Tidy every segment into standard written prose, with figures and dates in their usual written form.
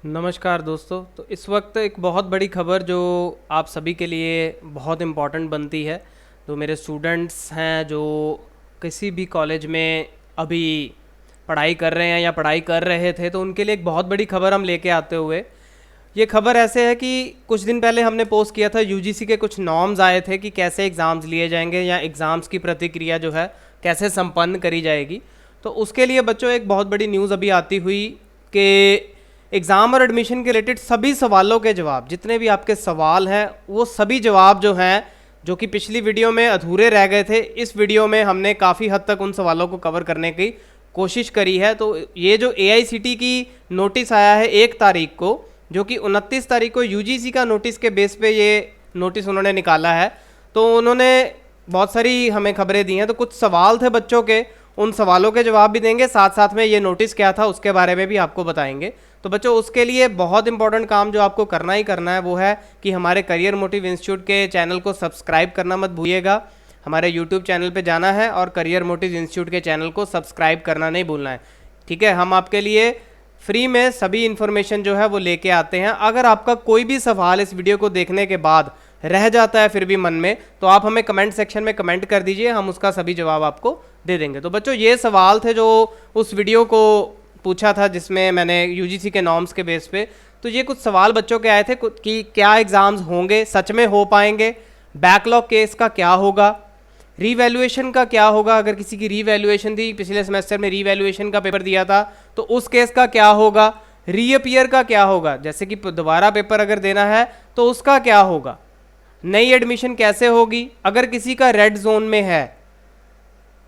नमस्कार दोस्तों। तो इस वक्त एक बहुत बड़ी खबर जो आप सभी के लिए बहुत इम्पॉर्टेंट बनती है। जो मेरे स्टूडेंट्स हैं जो किसी भी कॉलेज में अभी पढ़ाई कर रहे हैं या पढ़ाई कर रहे थे, तो उनके लिए एक बहुत बड़ी खबर हम लेके आते हुए। ये खबर ऐसे है कि कुछ दिन पहले हमने पोस्ट किया था, यूजीसी के कुछ नॉर्म्स आए थे कि कैसे एग्ज़ाम्स लिए जाएंगे या एग्ज़ाम्स की प्रतिक्रिया जो है कैसे संपन्न करी जाएगी। तो उसके लिए बच्चों एक बहुत बड़ी न्यूज़ अभी आती हुई कि एग्ज़ाम और एडमिशन के रिलेटेड सभी सवालों के जवाब, जितने भी आपके सवाल हैं वो सभी जवाब जो हैं, जो कि पिछली वीडियो में अधूरे रह गए थे, इस वीडियो में हमने काफ़ी हद तक उन सवालों को कवर करने की कोशिश करी है। तो ये जो AICTE की नोटिस आया है 1 तारीख को, जो कि 29 तारीख को यूजीसी का नोटिस के बेस पे ये नोटिस उन्होंने निकाला है, तो उन्होंने बहुत सारी हमें खबरें दी हैं। तो कुछ सवाल थे बच्चों के, उन सवालों के जवाब भी देंगे, साथ साथ में ये नोटिस क्या था उसके बारे में भी आपको बताएंगे। तो बच्चों उसके लिए बहुत इंपॉर्टेंट काम जो आपको करना ही करना है वो है कि हमारे करियर मोटिव इंस्टीट्यूट के चैनल को सब्सक्राइब करना मत भूलिएगा। हमारे यूट्यूब चैनल पे जाना है और करियर मोटिव इंस्टीट्यूट के चैनल को सब्सक्राइब करना नहीं भूलना है। ठीक है, हम आपके लिए फ्री में सभी इन्फॉर्मेशन जो है वो लेके आते हैं। अगर आपका कोई भी सवाल इस वीडियो को देखने के बाद रह जाता है फिर भी मन में, तो आप हमें कमेंट सेक्शन में कमेंट कर दीजिए, हम उसका सभी जवाब आपको दे देंगे। तो बच्चों ये सवाल थे जो उस वीडियो को पूछा था जिसमें मैंने यूजीसी के नॉर्म्स के बेस पे, तो ये कुछ सवाल बच्चों के आए थे कि क्या एग्ज़ाम्स होंगे, सच में हो पाएंगे, बैकलॉग केस का क्या होगा, रीवैल्यूएशन का क्या होगा, अगर किसी की रीवैल्यूएशन थी, पिछले सेमेस्टर में रीवैल्यूएशन का पेपर दिया था तो उस केस का क्या होगा, रीअपियर का क्या होगा, जैसे कि दोबारा पेपर अगर देना है तो उसका क्या होगा, नई एडमिशन कैसे होगी, अगर किसी का रेड जोन में है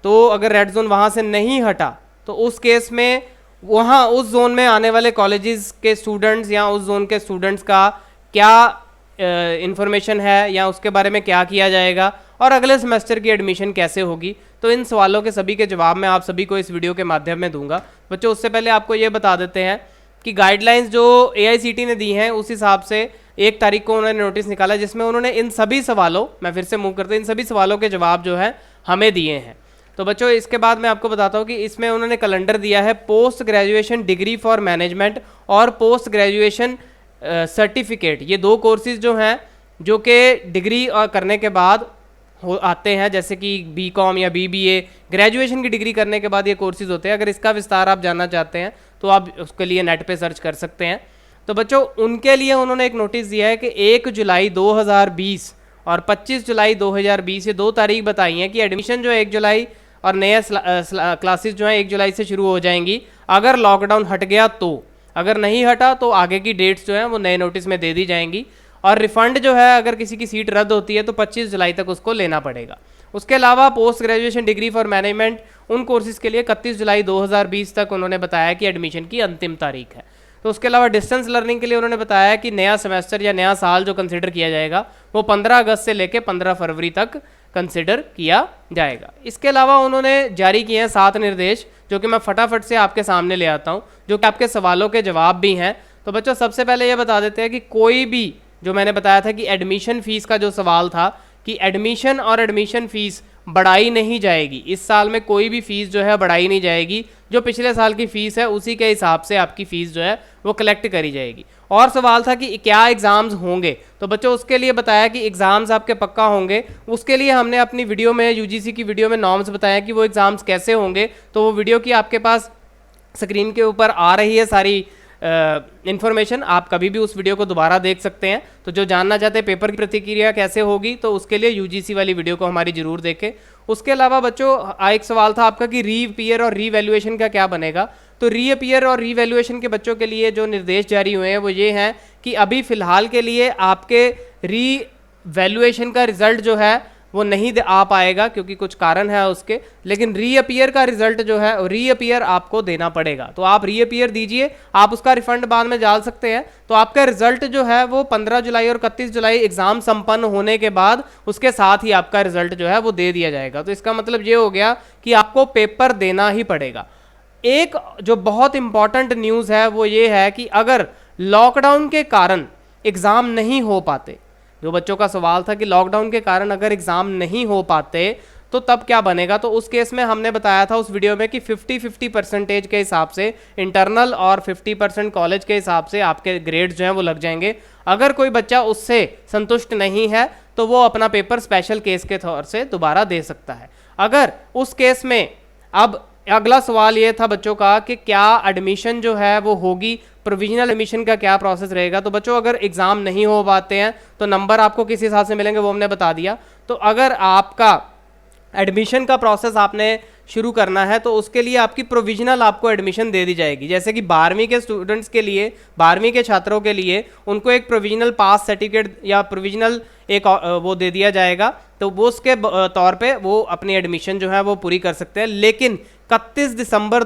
तो अगर रेड जोन वहाँ से नहीं हटा तो उस केस में वहाँ उस जोन में आने वाले कॉलेजेस के स्टूडेंट्स या उस जोन के स्टूडेंट्स का क्या इंफॉर्मेशन है या उसके बारे में क्या किया जाएगा, और अगले सेमेस्टर की एडमिशन कैसे होगी। तो इन सवालों के सभी के जवाब मैं आप सभी को इस वीडियो के माध्यम में दूंगा। बच्चों उससे पहले आपको ये बता देते हैं कि गाइडलाइंस जो AICTE ने दी हैं उस हिसाब से 1 तारीख को उन्होंने नोटिस निकाला, जिसमें उन्होंने इन सभी सवालों, मैं फिर से मूव करता हूँ, इन सभी सवालों के जवाब जो है हमें दिए हैं। तो बच्चों इसके बाद मैं आपको बताता हूँ कि इसमें उन्होंने कैलेंडर दिया है post graduation degree for management और पोस्ट ग्रेजुएशन सर्टिफिकेट। ये 2 कोर्सेज जो हैं जो कि डिग्री करने के बाद आते हैं, जैसे कि BCom या BBA, ग्रेजुएशन की डिग्री करने के बाद ये कोर्सेज होते हैं। अगर इसका विस्तार आप जानना चाहते हैं तो आप उसके लिए नेट पे सर्च कर सकते हैं। तो बच्चों उनके लिए उन्होंने एक नोटिस दिया है कि 1 जुलाई 2020 और 25 जुलाई 2020 ये 2 तारीख बताई हैं कि एडमिशन जो है 1 जुलाई और नए क्लासेस जो हैं 1 जुलाई से शुरू हो जाएंगी, अगर लॉकडाउन हट गया तो, अगर नहीं हटा तो आगे की डेट्स जो हैं वो नए नोटिस में दे दी जाएंगी। और रिफंड जो है अगर किसी की सीट रद्द होती है तो 25 जुलाई तक उसको लेना पड़ेगा। उसके अलावा post graduation degree for management उन कोर्सेज के लिए 31 जुलाई 2020 तक उन्होंने बताया कि एडमिशन की अंतिम तारीख है। तो उसके अलावा डिस्टेंस लर्निंग के लिए उन्होंने बताया कि नया सेमेस्टर या नया साल जो कंसिडर किया जाएगा वो 15 अगस्त से लेकर 15 फरवरी तक कंसिडर किया जाएगा। इसके अलावा उन्होंने जारी किए हैं 7 निर्देश, जो कि मैं फटाफट से आपके सामने ले आता हूँ, जो कि आपके सवालों के जवाब भी हैं। तो बच्चों सबसे पहले ये बता देते हैं कि कोई भी, जो मैंने बताया था कि एडमिशन फ़ीस का जो सवाल था कि एडमिशन और एडमिशन फ़ीस बढ़ाई नहीं जाएगी, इस साल में कोई भी फ़ीस जो है बढ़ाई नहीं जाएगी, जो पिछले साल की फ़ीस है उसी के हिसाब से आपकी फ़ीस जो है वो कलेक्ट करी जाएगी। और सवाल था कि क्या एग्ज़ाम्स होंगे, तो बच्चों उसके लिए बताया कि एग्ज़ाम्स आपके पक्का होंगे। उसके लिए हमने अपनी वीडियो में, यूजीसी की वीडियो में नॉर्म्स बताया कि वो एग्ज़ाम्स कैसे होंगे। तो वो वीडियो की आपके पास स्क्रीन के ऊपर आ रही है सारी इन्फॉर्मेशन, आप कभी भी उस वीडियो को दोबारा देख सकते हैं। तो जो जानना चाहते हैं पेपर की प्रतिक्रिया कैसे होगी तो उसके लिए यूजीसी वाली वीडियो को हमारी जरूर देखें। उसके अलावा बच्चों एक सवाल था आपका कि रीअपियर और रीवैल्यूएशन का क्या बनेगा। तो रीअपियर और रीवैल्यूएशन के बच्चों के लिए जो निर्देश जारी हुए हैं वो ये हैं कि अभी फ़िलहाल के लिए आपके रीवैल्यूएशन का रिजल्ट जो है वो नहीं आ पाएगा क्योंकि कुछ कारण है उसके, लेकिन रीअपियर का रिजल्ट जो है रीअपियर आपको देना पड़ेगा। तो आप रीअपियर दीजिए, आप उसका रिफंड बाद में डाल सकते हैं। तो आपका रिजल्ट जो है वो 15 जुलाई और 31 जुलाई एग्जाम संपन्न होने के बाद उसके साथ ही आपका रिजल्ट जो है वो दे दिया जाएगा। तो इसका मतलब ये हो गया कि आपको पेपर देना ही पड़ेगा। एक जो बहुत इंपॉर्टेंट न्यूज़ है वो ये है कि अगर लॉकडाउन के कारण एग्ज़ाम नहीं हो पाते, जो बच्चों का सवाल था कि लॉकडाउन के कारण अगर एग्ज़ाम नहीं हो पाते तो तब क्या बनेगा। तो उस केस में हमने बताया था उस वीडियो में कि 50-50% के हिसाब से इंटरनल और 50% कॉलेज के हिसाब से आपके ग्रेड्स जो हैं वो लग जाएंगे। अगर कोई बच्चा उससे संतुष्ट नहीं है तो वो अपना पेपर स्पेशल केस के तौर से दोबारा दे सकता है। अगर उस केस में, अब अगला सवाल ये था बच्चों का कि क्या एडमिशन जो है वो होगी, प्रोविजनल एडमिशन का क्या प्रोसेस रहेगा। तो बच्चों अगर एग्ज़ाम नहीं हो पाते हैं तो नंबर आपको किस हिसाब से मिलेंगे वो हमने बता दिया। तो अगर आपका एडमिशन का प्रोसेस आपने शुरू करना है तो उसके लिए आपकी प्रोविजनल आपको एडमिशन दे दी जाएगी। जैसे कि 12वीं के स्टूडेंट्स के लिए, 12वीं के छात्रों के लिए उनको एक प्रोविजनल पास सर्टिफिकेट या प्रोविजनल एक वो दे दिया जाएगा, तो वो उसके तौर पे वो अपनी एडमिशन जो है वो पूरी कर सकते हैं। लेकिन 31 दिसंबर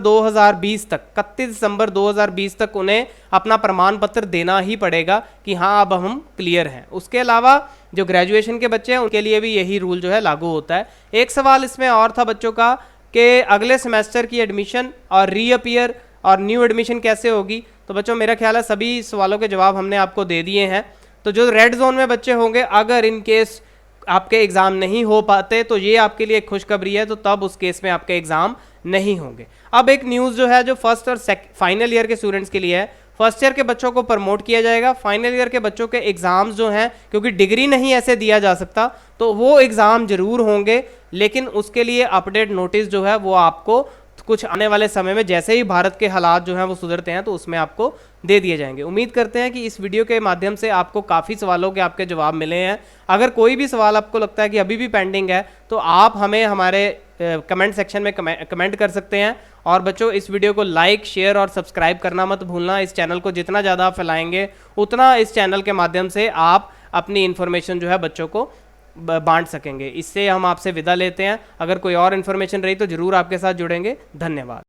2020 तक उन्हें अपना प्रमाण पत्र देना ही पड़ेगा कि हाँ अब हम क्लियर हैं। उसके अलावा जो ग्रेजुएशन के बच्चे हैं उनके लिए भी यही रूल जो है लागू होता है। एक सवाल इसमें और था बच्चों का कि अगले सेमेस्टर की एडमिशन और रीअपियर और न्यू एडमिशन कैसे होगी। तो बच्चों मेरा ख्याल है सभी सवालों के जवाब हमने आपको दे दिए हैं। तो जो रेड जोन में बच्चे होंगे, अगर इन केस आपके एग्ज़ाम नहीं हो पाते तो ये आपके लिए एक खुशखबरी है, तो तब उस केस में आपके एग्ज़ाम नहीं होंगे। अब एक न्यूज़ जो है जो फर्स्ट और फाइनल ईयर के स्टूडेंट्स के लिए है, फर्स्ट ईयर के बच्चों को प्रमोट किया जाएगा। फाइनल ईयर के बच्चों के एग्ज़ाम्स जो हैं, क्योंकि डिग्री नहीं ऐसे दिया जा सकता, तो वो एग्ज़ाम जरूर होंगे, लेकिन उसके लिए अपडेट नोटिस जो है वो आपको कुछ आने वाले समय में, जैसे ही भारत के हालात जो हैं वो सुधरते हैं, तो उसमें आपको दे दिए जाएंगे। उम्मीद करते हैं कि इस वीडियो के माध्यम से आपको काफ़ी सवालों के आपके जवाब मिले हैं। अगर कोई भी सवाल आपको लगता है कि अभी भी पेंडिंग है तो आप हमें हमारे कमेंट सेक्शन में कमेंट कर सकते हैं। और बच्चों इस वीडियो को लाइक, शेयर और सब्सक्राइब करना मत भूलना। इस चैनल को जितना ज़्यादा आप फैलाएंगे उतना इस चैनल के माध्यम से आप अपनी इन्फॉर्मेशन जो है बच्चों को बांट सकेंगे। इससे हम आपसे विदा लेते हैं। अगर कोई और इन्फॉर्मेशन रही तो ज़रूर आपके साथ जुड़ेंगे। धन्यवाद।